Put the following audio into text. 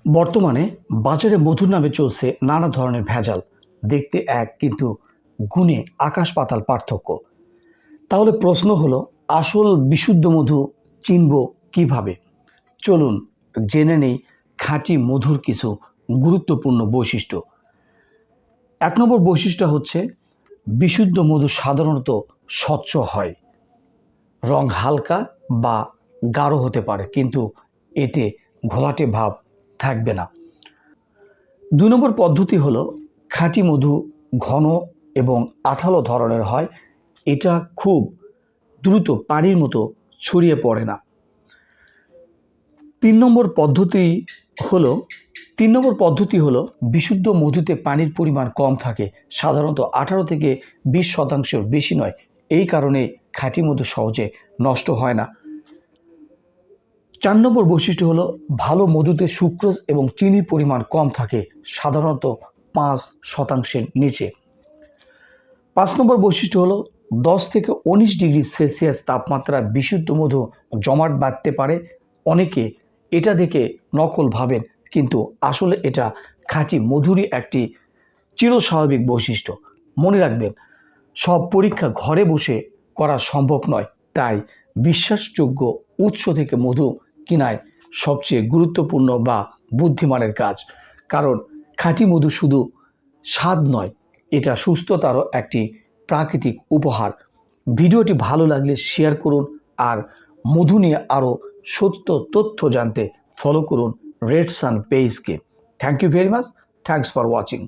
বর্তমানে বাজারে মধুর নামে চলছে নানা ধরনের ভেজাল। দেখতে এক, কিন্তু গুণে আকাশ পাতাল পার্থক্য। তাহলে প্রশ্ন হলো, আসল বিশুদ্ধ মধু চিনব কিভাবে? চলুন জেনে নেই খাঁটি মধুর কিছু গুরুত্বপূর্ণ বৈশিষ্ট্য। 1 নম্বর বৈশিষ্ট্য হচ্ছে, বিশুদ্ধ মধু সাধারণত স্বচ্ছ হয়। রং হালকা বা গাঢ় হতে পারে, কিন্তু এতে ঘোলাটে ভাব থাকবে না। 2 নম্বর পদ্ধতি হলো, খাঁটি মধু ঘন এবং আঠালো ধরনের হয়। এটা খুব দ্রুত পানির মতো ছড়িয়ে পড়ে না। 3 নম্বর পদ্ধতি হলো বিশুদ্ধ মধুতে পানির পরিমাণ কম থাকে, সাধারণত 18 থেকে 20% বেশি নয়। এই কারণে খাঁটি মধু সহজে নষ্ট হয় না। 4 নম্বর বৈশিষ্ট্য হলো, ভালো মধুতে সুক্রোজ এবং চিনির পরিমাণ কম থাকে, সাধারণত 5%-এর নিচে। 5 নম্বর বৈশিষ্ট্য হলো, 10 থেকে 19 ডিগ্রি সেলসিয়াস তাপমাত্রা বিশুদ্ধ মধু জমাট বাঁধতে পারে। অনেকে এটা দেখে নকল ভাবেন, কিন্তু আসলে এটা খাঁটি মধুরই একটি চিরস্বাভাবিক বৈশিষ্ট্য। মনে রাখবেন, সব পরীক্ষা ঘরে বসে করা সম্ভব নয়, তাই বিশ্বাসযোগ্য উৎস থেকে মধু কিনাই সবচেয়ে গুরুত্বপূর্ণ বা বুদ্ধিমানের কাজ। কারণ খাঁটি মধু শুধু স্বাদ নয়, এটা সুস্থতারও একটি প্রাকৃতিক উপহার। ভিডিওটি ভালো লাগলে শেয়ার করুন, আর মধু নিয়ে আরও সত্য তথ্য জানতে ফলো করুন রেড সান পেজকে। Thank you very much. Thanks for watching.